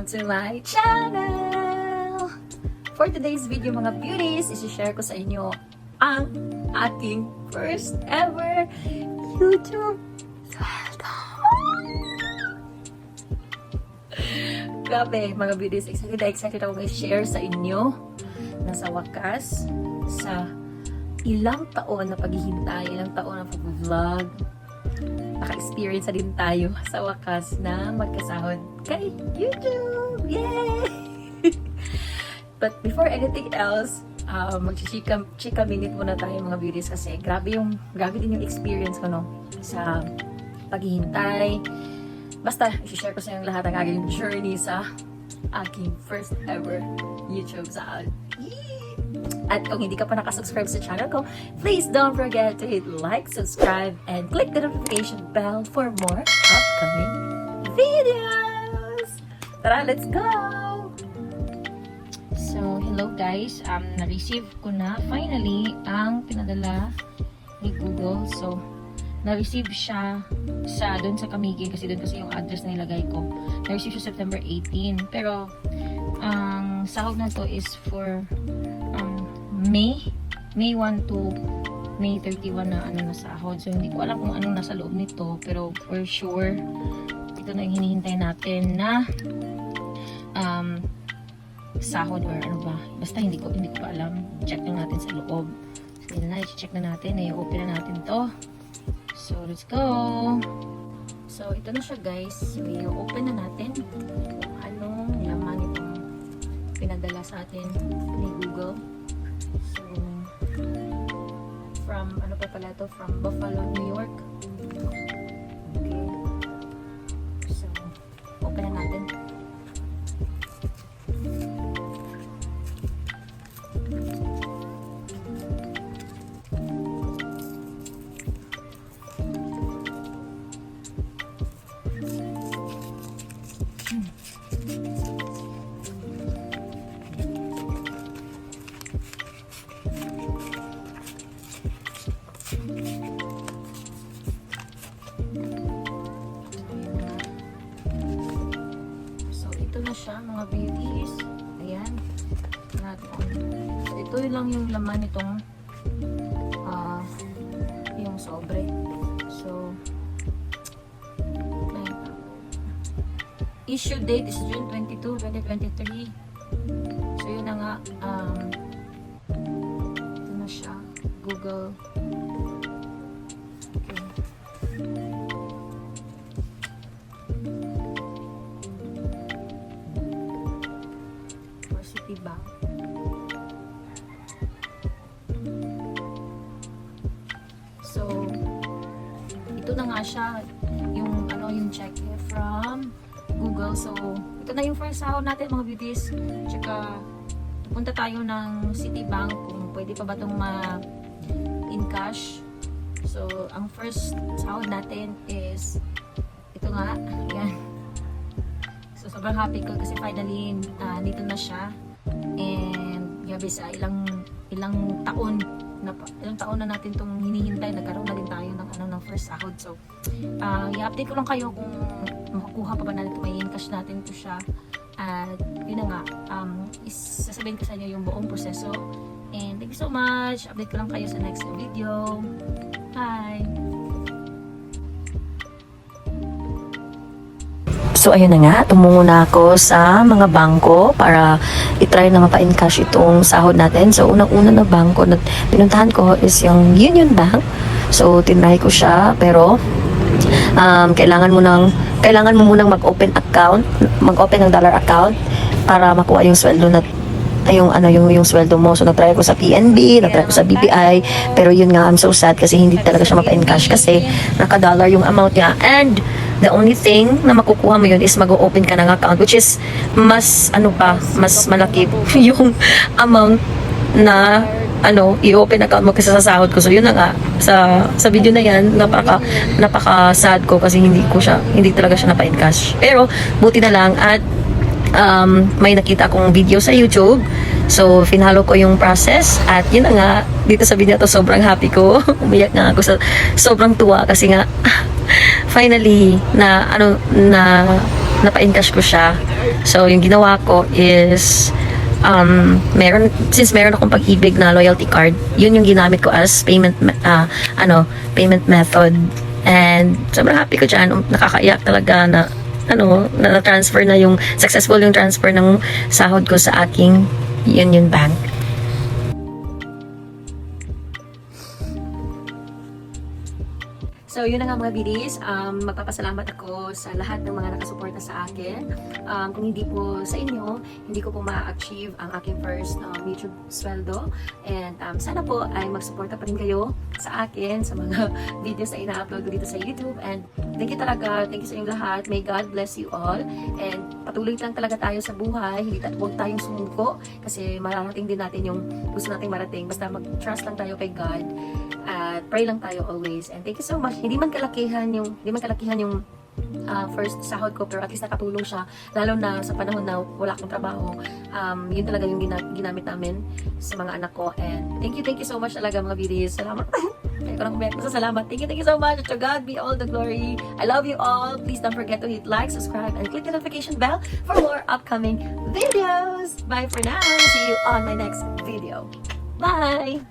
to my channel! For today's video mga beauties, isi-share ko sa inyo ang ating first ever YouTube sweldo! Grabe mga beauties, excited ako i-share sa inyo na sa wakas, sa ilang taon na paghihintay, ilang taon na pag-vlog, naka-experience na din tayo sa wakas na magkasahod kay YouTube! Yay! But before anything else, mag-chika minute muna tayo mga beauties kasi grabe din yung experience ko no sa paghihintay. Basta, i-share ko sa inyo lahat ng aking journey sa aking first ever YouTube sahod. At kung hindi ka pa nakasubscribe sa channel ko, please don't forget to hit like, subscribe, and click the notification bell for more upcoming videos! Tara, let's go! So, hello guys. Na-receive ko na finally ang pinadala ni Google. So, na-receive siya doon sa Camiguin kasi doon kasi yung address na nilagay ko. Na-receive siya September 18. Pero, ang sahod na to is for May 1 to May 31 na na sahod. So, hindi ko alam kung anong nasa loob nito. Pero, for sure, ito na yung hinihintay natin na sahod or ano ba. Basta hindi ko pa alam. Check lang natin sa loob. So, yun na, i-check na natin. I-open na natin to. So, let's go! So, ito na siya guys. So, i-open na natin kung anong laman itong pinadala sa atin ni Google. So, from, ano pa pala ito? From Buffalo, New York. Okay. So, open na natin. Na siya mga beauties. Ayan. So, ito lang yung laman nitong yung sobre. So, issue date is June 22, 2023. So, yun na nga. Ito na siya. Google. Okay. Diba? So, ito na nga siya yung yung check from Google. So, ito na yung first sahod natin mga beauties. Tsaka, pupunta tayo ng Citibank kung pwede pa ba itong in cash. So, ang first sahod natin is ito nga. Yan. So, sobrang happy ko kasi finally dito na siya. And gabi sa ilang taon na natin itong hinihintay, nagkaroon na din tayo ng first sahod. So, i-update ko lang kayo kung makukuha pa ba natin ito, may in-cash natin ito siya. At yun na nga, isasabihin ko sa inyo yung buong proseso. And thank you so much. Update ko lang kayo sa next video. Bye! So, ayun na nga, tumungo na ako sa mga bangko para itry na mapa-encash itong sahod natin. So, unang-una na bangko na pinuntahan ko is yung Union Bank. So, tinry ko siya, pero kailangan mo munang mag-open ng dollar account para makuha yung sweldo na yung sweldo mo. So, nagtry ko sa PNB, nagtry ko sa BPI, pero yun nga, I'm so sad kasi hindi talaga siya mapa-encash kasi naka-dollar yung amount niya. And the only thing na makukuha mo yun is mag-open ka ng account, which is mas malaki yung amount na i-open account mo kasi sa sahod ko. So yun na nga, sa video na yan, napaka sad ko kasi hindi talaga siya napa-encash. Pero buti na lang at may nakita akong video sa YouTube. So, finalo ko yung process at yun na nga, dito sa video to sobrang happy ko. Umiyak nga ako sobrang tuwa kasi nga finally na napa-encash ko siya. So, yung ginawa ko is, since meron akong Pag-ibig na loyalty card, yun yung ginamit ko as payment method. And sobrang happy ko dyan. Nakakaiyak talaga na na-transfer na successful yung transfer ng sahod ko sa aking Union Bank. So, yun na nga mga bidis. Magpapasalamat ako sa lahat ng mga nakasuporta sa akin. Kung hindi po sa inyo, hindi ko po ma-achieve ang aking first YouTube sweldo. And sana po ay magsuporta pa rin kayo sa akin, sa mga videos na ina-upload ko dito sa YouTube. And thank you talaga. Thank you sa inyong lahat. May God bless you all. And patuloy lang talaga tayo sa buhay. Huwag tayong sumuko kasi mararating din natin yung gusto nating marating. Basta mag-trust lang tayo kay God. At pray lang tayo always. And thank you so much. Hindi man kalakihan yung first sahod ko, pero at least nakatulong siya. Lalo na sa panahon na wala akong trabaho. Yun talaga yung ginamit namin sa mga anak ko. And thank you so much talaga mga bidis. Salamat. Kaya ko nang kumiyak sa salamat. Thank you so much. To God be all the glory. I love you all. Please don't forget to hit like, subscribe, and click the notification bell for more upcoming videos. Bye for now. See you on my next video. Bye!